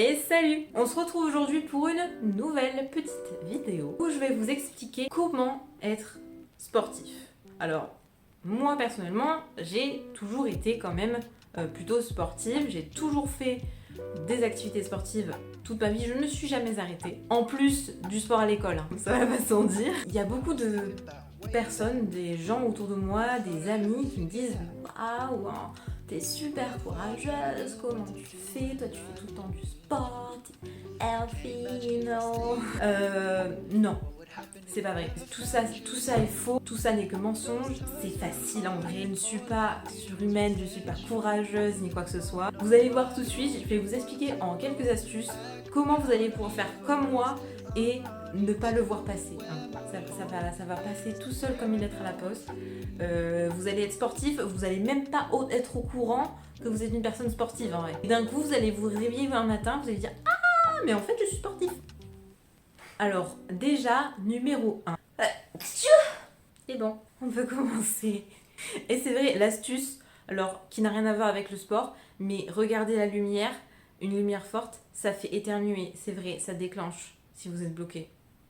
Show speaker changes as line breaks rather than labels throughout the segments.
Et salut! On se retrouve aujourd'hui pour une nouvelle petite vidéo où je vais vous expliquer comment être sportif. Alors, moi personnellement, j'ai toujours été quand même plutôt sportive. J'ai toujours fait des activités sportives toute ma vie. Je ne me suis jamais arrêtée. En plus du sport à l'école, hein, ça va pas sans dire. Il y a beaucoup de personnes, des gens autour de moi, des amis qui me disent « Waouh, t'es super courageuse, comment tu fais? Toi tu fais tout le temps du sport, t'es healthy, you know ?» Non, c'est pas vrai. Tout ça est faux, tout ça n'est que mensonge. C'est facile en vrai, je ne suis pas surhumaine, je ne suis pas courageuse ni quoi que ce soit. Vous allez voir tout de suite, je vais vous expliquer en quelques astuces comment vous allez pouvoir faire comme moi et ne pas le voir passer. Ça va passer tout seul comme une lettre à la poste. Vous allez être sportif, vous allez même pas être au courant que vous êtes une personne sportive en vrai. Et d'un coup, vous allez vous réveiller un matin, vous allez dire « Ah, mais en fait, je suis sportif !» Alors, déjà, numéro 1. C'est bon, on peut commencer. Et c'est vrai, l'astuce, alors, qui n'a rien à voir avec le sport, mais regardez la lumière, une lumière forte, ça fait éternuer. C'est vrai, ça déclenche si vous êtes bloqué.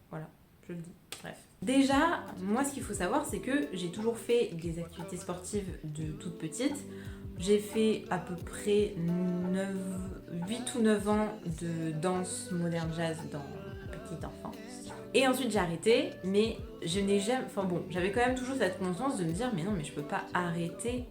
Voilà, je le dis. Bref. Déjà, moi, ce qu'il faut savoir, c'est que j'ai toujours fait des activités sportives de toute petite. J'ai fait à peu près 8 ou 9 ans de danse moderne jazz dans petite enfance. Et ensuite j'ai arrêté, mais je n'ai jamais... Enfin bon, j'avais quand même toujours cette conscience de me dire mais non, mais je peux pas arrêter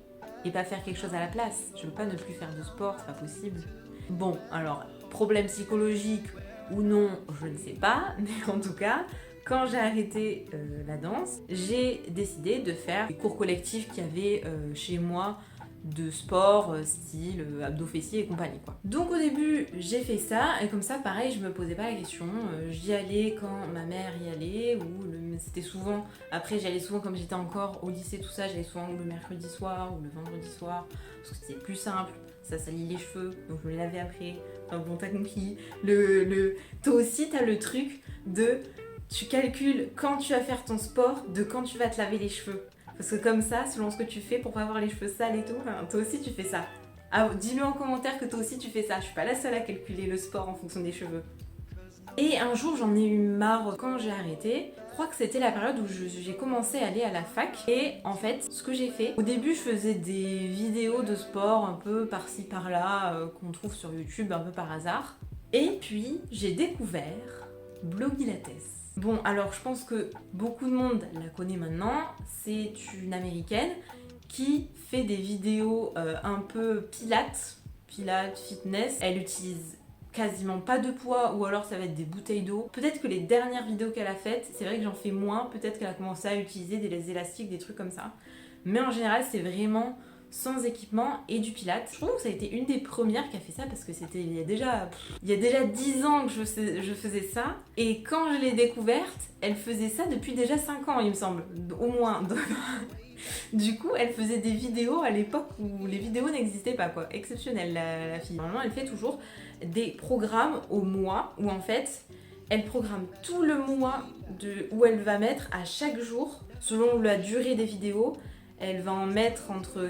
et pas faire quelque chose à la place. Je peux pas ne plus faire de sport, c'est pas possible. Bon, alors, problème psychologique ou non, je ne sais pas, mais en tout cas, quand j'ai arrêté la danse, j'ai décidé de faire des cours collectifs qu'il y avait chez moi de sport, style abdos fessiers et compagnie quoi. Donc au début j'ai fait ça et comme ça pareil je me posais pas la question, j'y allais quand ma mère y allait ou c'était souvent, après j'allais souvent comme j'étais encore au lycée tout ça, j'allais souvent le mercredi soir ou le vendredi soir parce que c'était plus simple, ça salit les cheveux donc je me les lavais après, enfin bon t'as compris, toi aussi t'as le truc de tu calcules quand tu vas faire ton sport de quand tu vas te laver les cheveux. Parce que comme ça, selon ce que tu fais pour pas avoir les cheveux sales et tout, hein, toi aussi tu fais ça. Ah, dis-le en commentaire que toi aussi tu fais ça. Je suis pas la seule à calculer le sport en fonction des cheveux. Et un jour j'en ai eu marre quand j'ai arrêté. Je crois que c'était la période où j'ai commencé à aller à la fac. Et en fait, ce que j'ai fait, au début je faisais des vidéos de sport un peu par-ci par-là, qu'on trouve sur YouTube un peu par hasard. Et puis j'ai découvert Blogilates. Bon, alors je pense que beaucoup de monde la connaît maintenant. C'est une américaine qui fait des vidéos un peu pilates, fitness. Elle utilise quasiment pas de poids ou alors ça va être des bouteilles d'eau. Peut-être que les dernières vidéos qu'elle a faites, c'est vrai que j'en fais moins. Peut-être qu'elle a commencé à utiliser des élastiques, des trucs comme ça. Mais en général, c'est vraiment sans équipement et du pilates. Je trouve que ça a été une des premières qui a fait ça parce que c'était il y a déjà 10 ans que je faisais ça. Et quand je l'ai découverte, elle faisait ça depuis déjà 5 ans il me semble, au moins. Du coup, elle faisait des vidéos à l'époque où les vidéos n'existaient pas quoi. Exceptionnelle la fille. Normalement, elle fait toujours des programmes au mois où en fait, elle programme tout le mois où elle va mettre à chaque jour, selon la durée des vidéos, elle va en mettre entre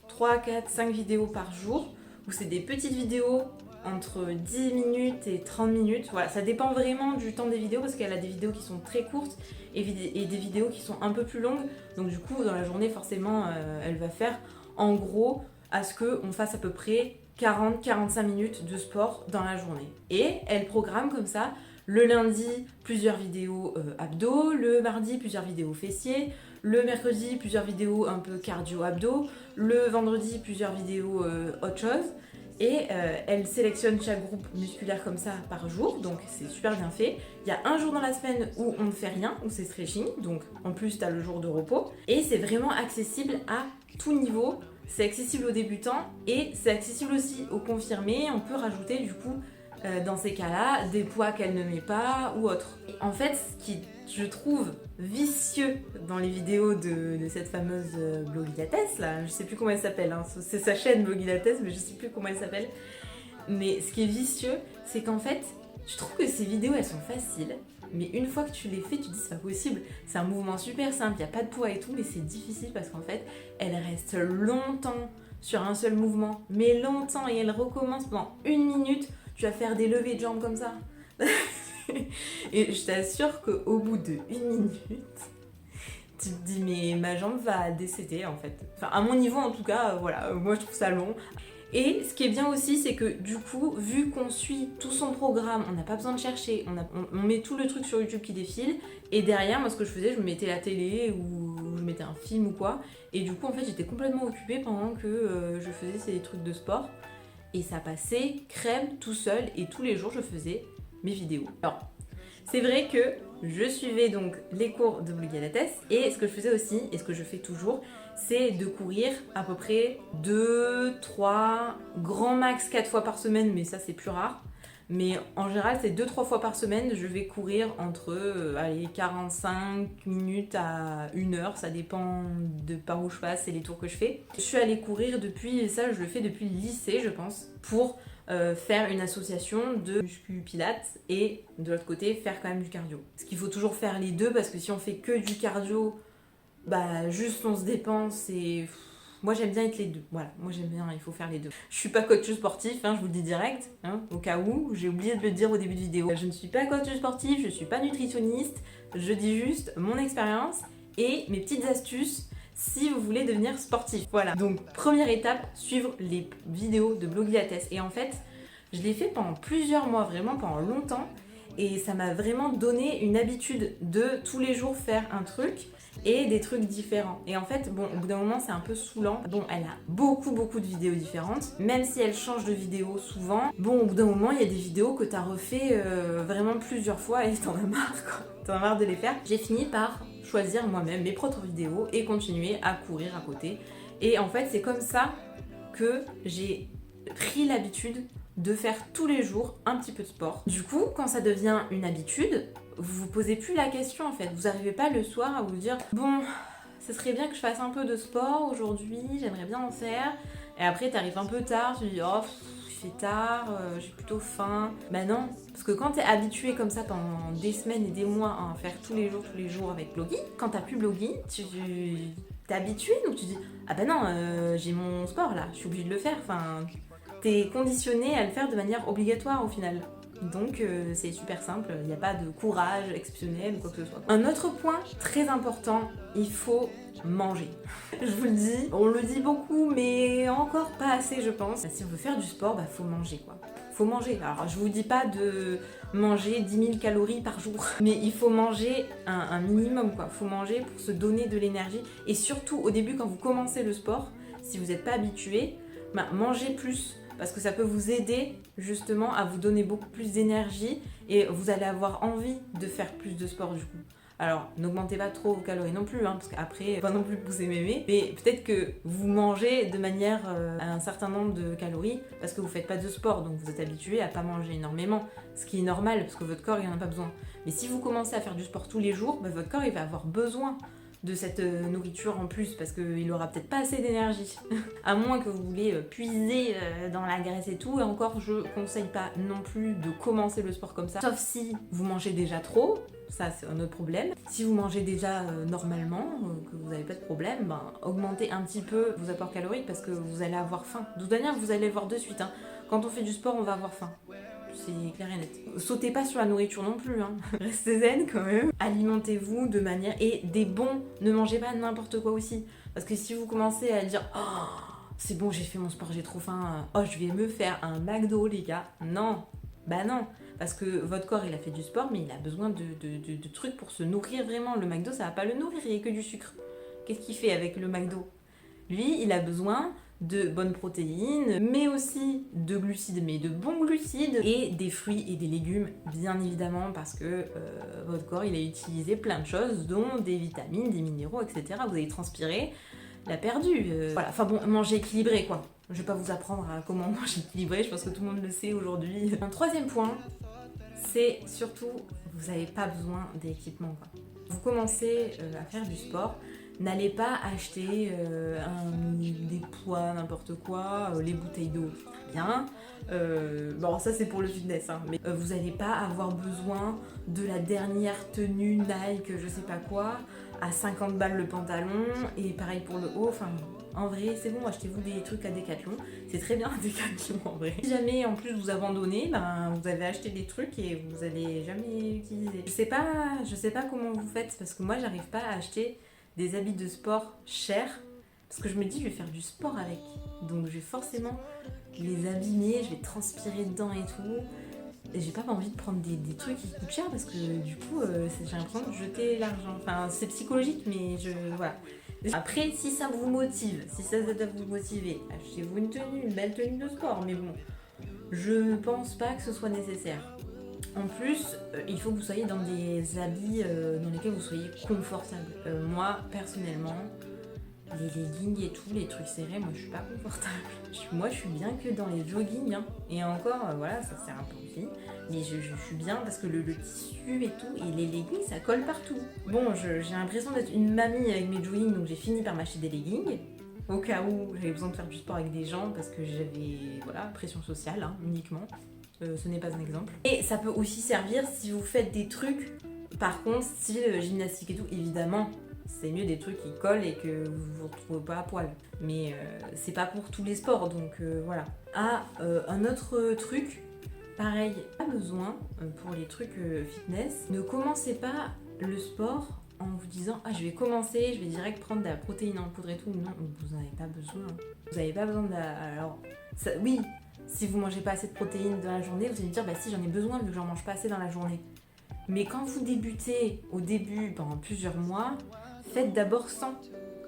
3, 4, 5 vidéos par jour, où c'est des petites vidéos entre 10 minutes et 30 minutes. Voilà, ça dépend vraiment du temps des vidéos, parce qu'elle a des vidéos qui sont très courtes et des vidéos qui sont un peu plus longues. Donc du coup, dans la journée, forcément, elle va faire en gros à ce qu'on fasse à peu près 40-45 minutes de sport dans la journée. Et elle programme comme ça, le lundi, plusieurs vidéos abdos, le mardi, plusieurs vidéos fessiers, le mercredi, plusieurs vidéos un peu cardio-abdos, le vendredi, plusieurs vidéos autre chose. Et elle sélectionne chaque groupe musculaire comme ça par jour, donc c'est super bien fait. Il y a un jour dans la semaine où on ne fait rien, où c'est stretching, donc en plus tu as le jour de repos. Et c'est vraiment accessible à tout niveau, c'est accessible aux débutants et c'est accessible aussi aux confirmés. On peut rajouter du coup dans ces cas-là des poids qu'elle ne met pas ou autre. Et en fait, ce qui je trouve vicieux dans les vidéos de cette fameuse Blogilates là, je sais plus comment elle s'appelle, hein. C'est sa chaîne Blogilates, mais je sais plus comment elle s'appelle. Mais ce qui est vicieux, c'est qu'en fait, je trouve que ces vidéos elles sont faciles, mais une fois que tu les fais, tu te dis c'est pas possible. C'est un mouvement super simple, il n'y a pas de poids et tout, mais c'est difficile parce qu'en fait, elle reste longtemps sur un seul mouvement, mais longtemps, et elle recommence pendant 1 minute. tu vas faire des levées de jambes comme ça. Et je t'assure qu'au bout de 1 minute, tu te dis mais ma jambe va décéder en fait. Enfin à mon niveau en tout cas, voilà, moi je trouve ça long. Et ce qui est bien aussi, c'est que du coup, vu qu'on suit tout son programme, on n'a pas besoin de chercher, on met tout le truc sur YouTube qui défile, et derrière, moi ce que je faisais, je me mettais la télé ou je mettais un film ou quoi, et du coup en fait j'étais complètement occupée pendant que je faisais ces trucs de sport, et ça passait crème tout seul, et tous les jours je faisais mes vidéos. Alors, c'est vrai que je suivais donc les cours de Blogilates, et ce que je faisais aussi, et ce que je fais toujours, c'est de courir à peu près 2, 3, grand max 4 fois par semaine, mais ça c'est plus rare. Mais en général, c'est 2-3 fois par semaine, je vais courir entre 45 minutes à 1 heure, ça dépend de par où je passe et les tours que je fais. Je suis allée courir depuis, ça je le fais depuis le lycée je pense, pour faire une association de muscu pilates et de l'autre côté faire quand même du cardio. Parce qu'il faut toujours faire les deux parce que si on fait que du cardio, bah juste on se dépense et moi j'aime bien être les deux. Voilà, moi j'aime bien, il faut faire les deux. Je suis pas coach sportif, hein, je vous le dis direct, hein, au cas où, j'ai oublié de le dire au début de vidéo. Je ne suis pas coach sportif, je suis pas nutritionniste, je dis juste mon expérience et mes petites astuces si vous voulez devenir sportif. Voilà, donc première étape, suivre les vidéos de Blogilates. Et en fait, je l'ai fait pendant plusieurs mois, vraiment pendant longtemps, et ça m'a vraiment donné une habitude de tous les jours faire un truc et des trucs différents. Et en fait, bon, au bout d'un moment, c'est un peu saoulant. Bon, elle a beaucoup de vidéos différentes, même si elle change de vidéo souvent. Bon, au bout d'un moment, il y a des vidéos que t'as refait vraiment plusieurs fois et t'en as marre, quoi. T'en as marre de les faire. J'ai fini par choisir moi-même mes propres vidéos et continuer à courir à côté. Et en fait, c'est comme ça que j'ai pris l'habitude de faire tous les jours un petit peu de sport. Du coup, quand ça devient une habitude, vous vous posez plus la question en fait. Vous n'arrivez pas le soir à vous dire bon, ce serait bien que je fasse un peu de sport aujourd'hui, j'aimerais bien en faire. Et après, t'arrives un peu tard, tu dis oh, il fait tard, j'ai plutôt faim. Bah non, parce que quand t'es habitué comme ça pendant des semaines et des mois à en faire tous les jours avec Blogi, quand t'as plus Blogi, t'es habitué donc tu dis ah bah non, j'ai mon sport là, je suis obligée de le faire. Enfin, t'es conditionné à le faire de manière obligatoire au final. Donc c'est super simple, il n'y a pas de courage exceptionnel ou quoi que ce soit. Un autre point très important, il faut manger. Je vous le dis, on le dit beaucoup mais encore pas assez je pense. Si on veut faire du sport, bah faut manger quoi. Faut manger. Alors je vous dis pas de manger 10 000 calories par jour, mais il faut manger un minimum quoi. Faut manger pour se donner de l'énergie et surtout au début quand vous commencez le sport, si vous n'êtes pas habitué, bah, mangez plus. Parce que ça peut vous aider justement à vous donner beaucoup plus d'énergie et vous allez avoir envie de faire plus de sport du coup. Alors n'augmentez pas trop vos calories non plus, hein, parce qu'après, pas non plus pousser mémé, mais peut-être que vous mangez de manière à un certain nombre de calories parce que vous faites pas de sport, donc vous êtes habitué à pas manger énormément, ce qui est normal parce que votre corps il en a pas besoin. Mais si vous commencez à faire du sport tous les jours, bah, votre corps il va avoir besoin de cette nourriture en plus parce qu'il aura peut-être pas assez d'énergie. À moins que vous voulez puiser dans la graisse et tout, et encore je conseille pas non plus de commencer le sport comme ça, sauf si vous mangez déjà trop, ça c'est un autre problème. Si vous mangez déjà normalement, que vous n'avez pas de problème, ben, augmentez un petit peu vos apports caloriques parce que vous allez avoir faim. De toute manière vous allez le voir de suite, hein. Quand on fait du sport on va avoir faim. C'est clair et net. Sautez pas sur la nourriture non plus, hein. Restez zen quand même. Alimentez-vous de manière... Et des bons, ne mangez pas n'importe quoi aussi. Parce que si vous commencez à dire oh, c'est bon, j'ai fait mon sport, j'ai trop faim. Oh, je vais me faire un McDo, les gars. Non, bah non. Parce que votre corps, il a fait du sport, mais il a besoin de trucs pour se nourrir vraiment. Le McDo, ça va pas le nourrir, il n'y a que du sucre. Qu'est-ce qu'il fait avec le McDo? Lui, il a besoin de bonnes protéines, mais aussi de glucides, mais de bons glucides, et des fruits et des légumes, bien évidemment, parce que votre corps, il a utilisé plein de choses, dont des vitamines, des minéraux, etc. Vous avez transpiré, l'a perdu. Voilà, enfin bon, manger équilibré, quoi. Je vais pas vous apprendre à comment manger équilibré, je pense que tout le monde le sait aujourd'hui. Un troisième point, c'est surtout, vous n'avez pas besoin d'équipement, quoi. Vous commencez à faire du sport, n'allez pas acheter des poids, n'importe quoi, les bouteilles d'eau, bien. Bon, ça c'est pour le fitness, hein, mais vous n'allez pas avoir besoin de la dernière tenue Nike, je sais pas quoi, à 50 balles le pantalon, et pareil pour le haut, enfin, En vrai, c'est bon, achetez-vous des trucs à Decathlon. C'est très bien à Decathlon en vrai. Si jamais en plus vous abandonnez, ben vous avez acheté des trucs et vous allez jamais utiliser. Je sais pas comment vous faites parce que moi j'arrive pas à acheter des habits de sport chers parce que je me dis je vais faire du sport avec. Donc je vais forcément les abîmer, je vais transpirer dedans et tout. Et j'ai pas envie de prendre des trucs qui coûtent cher parce que du coup j'ai l'impression de jeter l'argent. Enfin c'est psychologique mais voilà. Après si ça vous motive, si ça doit vous motiver, achetez-vous une tenue, une belle tenue de sport. Mais bon, je pense pas que ce soit nécessaire. En plus, il faut que vous soyez dans des habits dans lesquels vous soyez confortable. Moi personnellement, les leggings et tout, les trucs serrés, moi je suis pas confortable. Moi je suis bien que dans les joggings, hein. Et encore, voilà, ça sert un peu aussi. Mais je suis bien parce que le tissu et tout, et les leggings ça colle partout. Bon, j'ai l'impression d'être une mamie avec mes joggings, donc j'ai fini par m'acheter des leggings. Au cas où j'avais besoin de faire du sport avec des gens parce que j'avais, voilà, pression sociale hein, uniquement. Ce n'est pas un exemple. Et ça peut aussi servir si vous faites des trucs, par contre, style gymnastique et tout, évidemment. C'est mieux des trucs qui collent et que vous vous retrouvez pas à poil. Mais c'est pas pour tous les sports, donc voilà. Un autre truc, pareil, pas besoin pour les trucs fitness. Ne commencez pas le sport en vous disant je vais commencer, je vais direct prendre de la protéine en poudre et tout. Non, vous n'en avez pas besoin. Vous n'avez pas besoin de alors, ça, oui, si vous mangez pas assez de protéines dans la journée, vous allez me dire si j'en ai besoin vu que j'en mange pas assez dans la journée. Mais quand vous débutez au début pendant plusieurs mois, faites d'abord sans.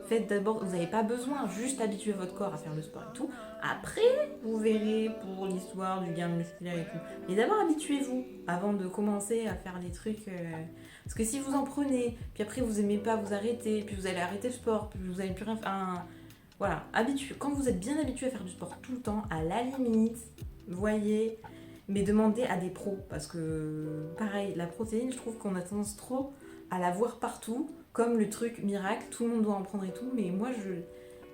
Vous n'avez pas besoin, juste habituer votre corps à faire le sport et tout. Après, vous verrez pour l'histoire du gain musculaire et tout. Mais d'abord, habituez-vous avant de commencer à faire des trucs. Parce que si vous en prenez, puis après vous aimez pas, vous arrêtez, puis vous allez arrêter le sport, puis vous n'allez plus rien faire. Voilà, quand vous êtes bien habitué à faire du sport tout le temps, à la limite, voyez, mais demandez à des pros. Parce que, pareil, la protéine, je trouve qu'on a tendance trop à la voir partout, comme le truc miracle, tout le monde doit en prendre et tout, mais moi je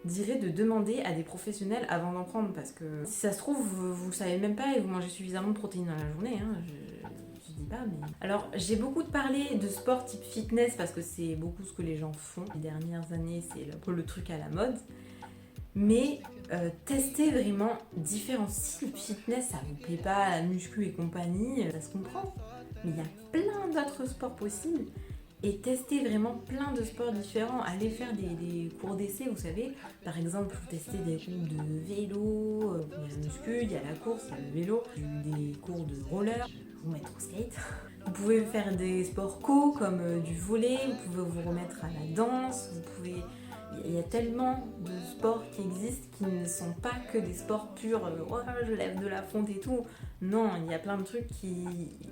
dirais de demander à des professionnels avant d'en prendre, parce que si ça se trouve, vous le savez même pas et vous mangez suffisamment de protéines dans la journée, hein, je dis pas, mais... Alors, j'ai beaucoup parlé de sport type fitness, parce que c'est beaucoup ce que les gens font. Les dernières années, c'est un peu le truc à la mode, mais testez vraiment différents styles. Fitness, ça vous plaît pas, la muscu et compagnie, ça se comprend, mais il y a plein d'autres sports possibles. Et tester vraiment plein de sports différents. Allez faire des cours d'essai, vous savez. Par exemple, vous testez des cours de vélo, il y a la muscu, il y a la course, il y a le vélo, des cours de roller, vous mettre au skate. Vous pouvez faire des sports co comme du volley, vous pouvez vous remettre à la danse, il y a tellement de sports qui existent qui ne sont pas que des sports purs, je lève de la fonte et tout. Non, il y a plein de trucs qui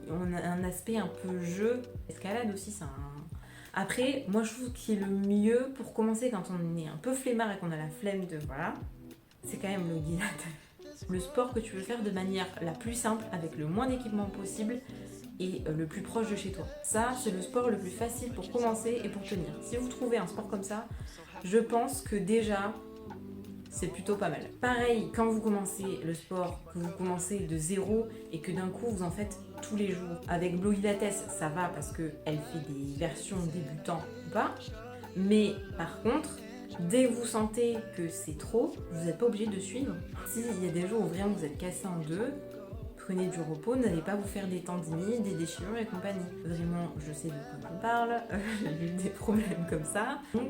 ont un aspect un peu jeu. Escalade aussi, c'est un... Après, moi je trouve que le mieux pour commencer quand on est un peu flemmard et qu'on a la flemme de... Voilà, c'est quand même le guidage. Le sport que tu veux faire de manière la plus simple, avec le moins d'équipement possible et le plus proche de chez toi. Ça, c'est le sport le plus facile pour commencer et pour tenir. Si vous trouvez un sport comme ça, je pense que déjà, c'est plutôt pas mal. Pareil, quand vous commencez le sport, que vous commencez de zéro et que d'un coup vous en faites tous les jours. Avec Blue Pilates, ça va parce qu'elle fait des versions débutants ou pas. Mais par contre, dès que vous sentez que c'est trop, vous n'êtes pas obligé de suivre. S'il y a des jours où vraiment vous êtes cassé en deux, prenez du repos, n'allez pas vous faire des tendinites, des déchirures et compagnie. Vraiment, je sais de quoi on parle, j'ai eu des problèmes comme ça. Donc,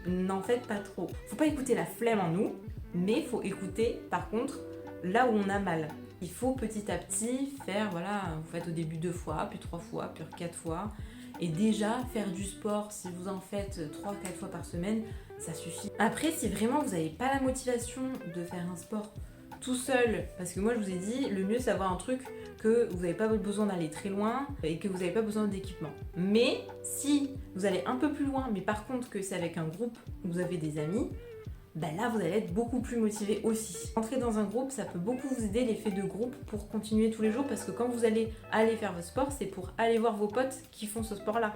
n'en faites pas trop. Faut pas écouter la flemme en nous, mais faut écouter par contre là où on a mal. Il faut petit à petit faire, voilà, vous faites au début 2 fois, puis 3 fois, puis 4 fois. Et déjà, faire du sport, si vous en faites 3-4 fois par semaine, ça suffit. Après, si vraiment vous n'avez pas la motivation de faire un sport tout seul, parce que moi je vous ai dit, le mieux c'est d'avoir un truc que vous n'avez pas besoin d'aller très loin et que vous n'avez pas besoin d'équipement. Mais si vous allez un peu plus loin, mais par contre que c'est avec un groupe, vous avez des amis, là vous allez être beaucoup plus motivé aussi. Entrer dans un groupe, ça peut beaucoup vous aider, l'effet de groupe, pour continuer tous les jours, parce que quand vous allez aller faire votre sport, c'est pour aller voir vos potes qui font ce sport-là.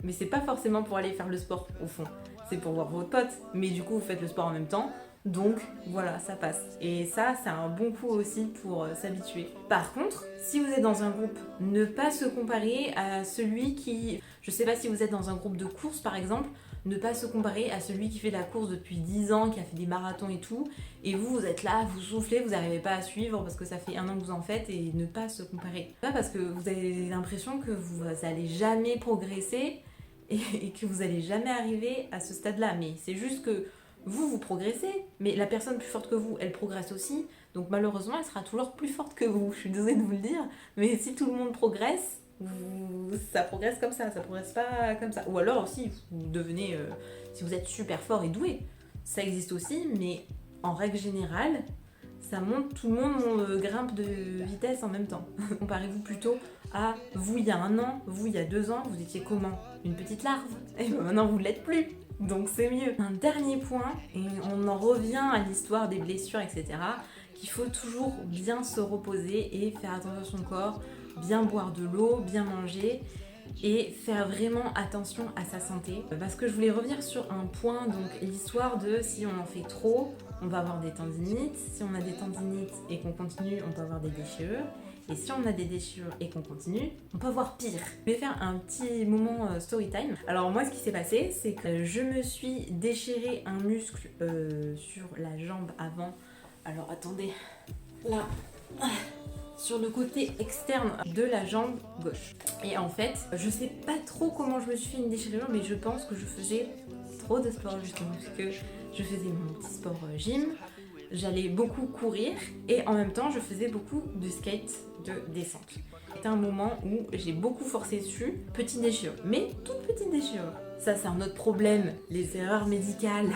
Mais c'est pas forcément pour aller faire le sport au fond, c'est pour voir vos potes, mais du coup vous faites le sport en même temps. Donc voilà, ça passe. Et ça, c'est un bon coup aussi pour s'habituer. Par contre, si vous êtes dans un groupe, ne pas se comparer à celui qui... Je sais pas si vous êtes dans un groupe de course par exemple, ne pas se comparer à celui qui fait de la course depuis 10 ans, qui a fait des marathons et tout, et vous êtes là, vous soufflez, vous n'arrivez pas à suivre parce que ça fait 1 an que vous en faites, et ne pas se comparer. Pas parce que vous avez l'impression que vous n'allez jamais progresser et que vous n'allez jamais arriver à ce stade-là, mais c'est juste que vous progressez, mais la personne plus forte que vous, elle progresse aussi, donc malheureusement, elle sera toujours plus forte que vous. Je suis désolée de vous le dire, mais si tout le monde progresse, ça progresse comme ça progresse pas comme ça. Ou alors aussi, vous devenez, si vous êtes super fort et doué, ça existe aussi, mais en règle générale, ça monte, tout le monde grimpe de vitesse en même temps. Comparez-vous plutôt à vous il y a 1 an, vous il y a 2 ans, vous étiez comment? Une petite larve. Et ben maintenant vous l'êtes plus. Donc c'est mieux. Un dernier point, et on en revient à l'histoire des blessures, etc., qu'il faut toujours bien se reposer et faire attention à son corps, bien boire de l'eau, bien manger et faire vraiment attention à sa santé. Parce que je voulais revenir sur un point, donc l'histoire de si on en fait trop, on va avoir des tendinites. Si on a des tendinites et qu'on continue, on peut avoir des déchirures. Et si on a des déchirures et qu'on continue, on peut avoir pire. Je vais faire un petit moment story time. Alors moi, ce qui s'est passé, c'est que je me suis déchiré un muscle sur la jambe avant. Alors attendez, là, sur le côté externe de la jambe gauche. Et en fait, je sais pas trop comment je me suis fait une déchirure, mais je pense que je faisais trop de sport justement, parce que je faisais mon petit sport gym. J'allais beaucoup courir et en même temps je faisais beaucoup de skate de descente. C'était un moment où j'ai beaucoup forcé dessus, petite déchirure, mais toute petite déchirure. Ça c'est un autre problème, les erreurs médicales.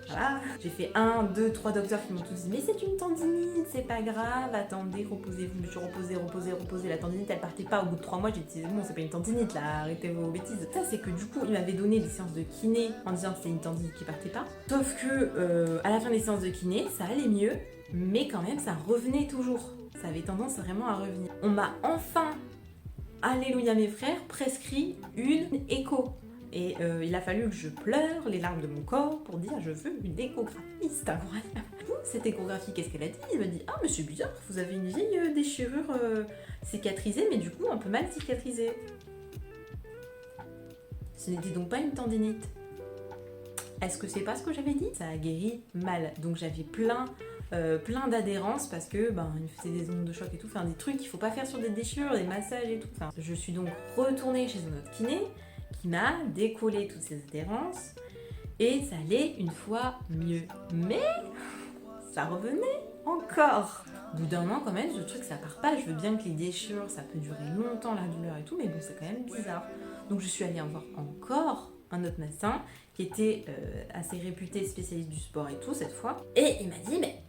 Voilà. J'ai fait 1, 2, 3 docteurs qui m'ont tous dit mais c'est une tendinite, c'est pas grave, attendez, reposez-vous. Je me suis reposée, la tendinite elle partait pas. Au bout de 3 mois j'ai dit bon c'est pas une tendinite là, arrêtez vos bêtises. Ça c'est que du coup il m'avait donné des séances de kiné en disant que c'était une tendinite qui partait pas. Sauf que à la fin des séances de kiné ça allait mieux, mais quand même ça revenait toujours. Ça avait tendance vraiment à revenir. On m'a enfin, alléluia mes frères, prescrit une écho. Et il a fallu que je pleure les larmes de mon corps pour dire je veux une échographie, c'est incroyable. Cette échographie, qu'est-ce qu'elle a dit? Elle m'a dit ah mais c'est bizarre, vous avez une vieille déchirure cicatrisée mais du coup un peu mal cicatrisée. Ce n'était donc pas une tendinite. Est-ce que c'est pas ce que j'avais dit? Ça a guéri mal, donc j'avais plein d'adhérences parce que il me faisait des ondes de choc et tout, enfin des trucs qu'il faut pas faire sur des déchirures, des massages et tout. Enfin, je suis donc retournée chez un autre kiné qui m'a décollé toutes ces adhérences et ça allait une fois mieux. Mais ça revenait encore. Au bout d'un moment quand même, ce truc ça part pas. Je veux bien que les déchirures ça peut durer longtemps la douleur et tout, mais bon c'est quand même bizarre. Donc je suis allée en voir encore un autre médecin qui était assez réputé, spécialiste du sport et tout cette fois. Et il m'a dit mais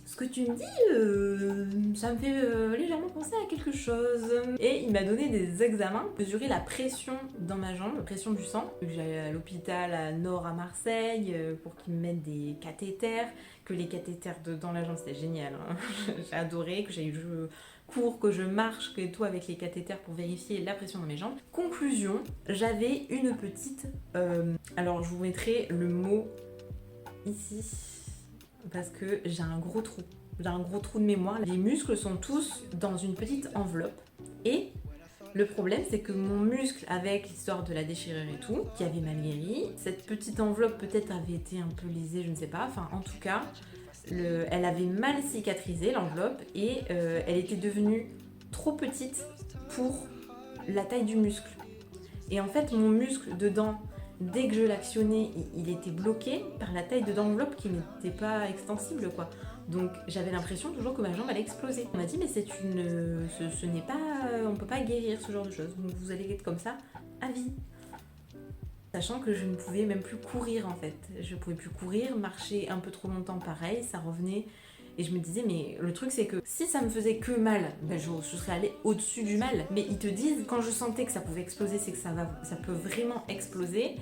ce que tu me dis, ça me fait légèrement penser à quelque chose. Et il m'a donné des examens, mesurer la pression dans ma jambe, la pression du sang. J'allais à l'hôpital à Nord à Marseille pour qu'ils me mettent des cathéters, que les cathéters dans la jambe c'était génial. Hein. J'ai adoré, que je cours, que je marche, que tout avec les cathéters pour vérifier la pression dans mes jambes. Conclusion, j'avais une petite... alors je vous mettrai le mot ici. Parce que j'ai un gros trou. J'ai un gros trou de mémoire. Les muscles sont tous dans une petite enveloppe. Et le problème, c'est que mon muscle, avec l'histoire de la déchirure et tout, qui avait mal guéri, cette petite enveloppe peut-être avait été un peu lésée, je ne sais pas. Enfin, en tout cas, elle avait mal cicatrisé, l'enveloppe, et elle était devenue trop petite pour la taille du muscle. Et en fait, mon muscle dedans... Dès que je l'actionnais, il était bloqué par la taille de l'enveloppe qui n'était pas extensible, quoi. Donc j'avais l'impression toujours que ma jambe allait exploser. On m'a dit mais ce n'est pas, on peut pas guérir ce genre de choses. Donc vous allez être comme ça à vie. Sachant que je ne pouvais même plus courir en fait. Je pouvais plus courir, marcher un peu trop longtemps pareil, ça revenait. Et je me disais, mais le truc c'est que si ça me faisait que mal, je serais allée au-dessus du mal. Mais ils te disent, quand je sentais que ça pouvait exploser, c'est que ça peut vraiment exploser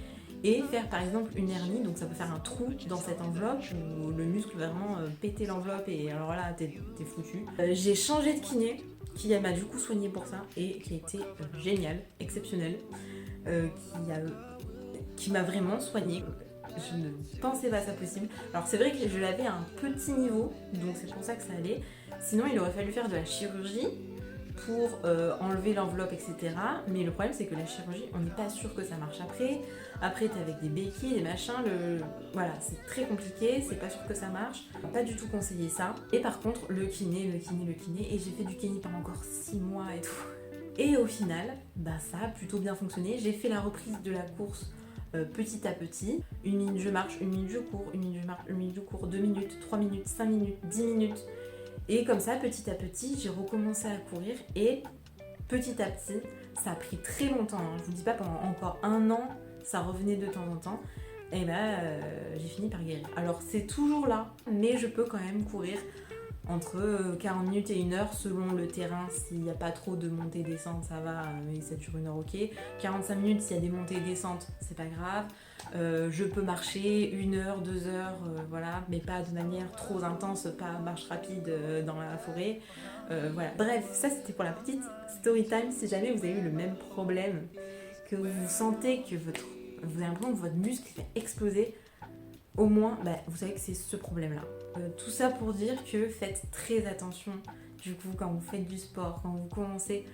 et faire par exemple une hernie, donc ça peut faire un trou dans cette enveloppe où le muscle va vraiment péter l'enveloppe et alors là t'es foutu. J'ai changé de kiné, qui m'a du coup soigné pour ça et qui a été génial, exceptionnel, qui m'a vraiment soigné. Je ne pensais pas ça possible. Alors c'est vrai que je l'avais à un petit niveau, donc c'est pour ça que ça allait. Sinon il aurait fallu faire de la chirurgie pour enlever l'enveloppe, etc. Mais le problème c'est que la chirurgie, on n'est pas sûr que ça marche après. Après t'es avec des béquilles, des machins, voilà, c'est très compliqué, c'est pas sûr que ça marche. On va pas du tout conseiller ça. Et par contre, le kiné, et j'ai fait du kiné pendant encore 6 mois et tout. Et au final, ça a plutôt bien fonctionné. J'ai fait la reprise de la course petit à petit. 1 minute je marche, 1 minute je cours, 1 minute je marche, 1 minute je cours, 2 minutes, 3 minutes, 5 minutes, 10 minutes. Et comme ça, petit à petit, j'ai recommencé à courir et petit à petit, ça a pris très longtemps. Je vous dis pas pendant encore 1 an, ça revenait de temps en temps. Et j'ai fini par guérir. Alors c'est toujours là, mais je peux quand même courir entre 40 minutes et 1 heure selon le terrain. S'il n'y a pas trop de montées et descentes, ça va, mais ça dure 1 heure, ok. 45 minutes, s'il y a des montées et descentes, c'est pas grave. Je peux marcher 1 heure, 2 heures, voilà, mais pas de manière trop intense, pas marche rapide dans la forêt. Voilà. Bref, ça c'était pour la petite story time. Si jamais vous avez eu le même problème, que vous sentez que vous avez l'impression que votre muscle fait exploser, au moins, vous savez que c'est ce problème-là. Tout ça pour dire que faites très attention, du coup, quand vous faites du sport, quand vous commencez,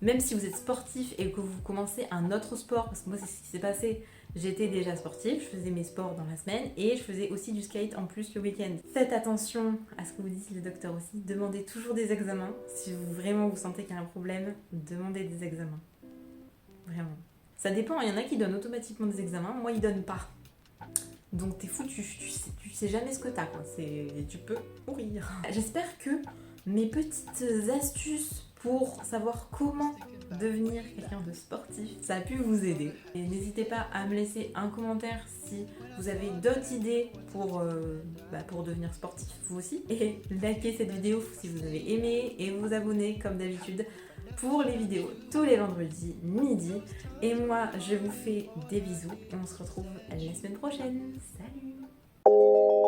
même si vous êtes sportif et que vous commencez un autre sport, parce que moi c'est ce qui s'est passé, j'étais déjà sportive, je faisais mes sports dans la semaine et je faisais aussi du skate en plus le week-end. Faites attention à ce que vous dit le docteur aussi, demandez toujours des examens. Si vraiment vous sentez qu'il y a un problème, demandez des examens. Vraiment. Ça dépend, il y en a qui donnent automatiquement des examens, moi ils donnent pas. Donc t'es foutu, tu sais jamais ce que t'as, quoi. Tu peux mourir. J'espère que mes petites astuces pour savoir comment devenir quelqu'un de sportif, ça a pu vous aider. Et n'hésitez pas à me laisser un commentaire si vous avez d'autres idées pour devenir sportif vous aussi. Et likez cette vidéo si vous avez aimé et vous abonnez comme d'habitude pour les vidéos tous les vendredis midi. Et moi, je vous fais des bisous. On se retrouve la semaine prochaine. Salut!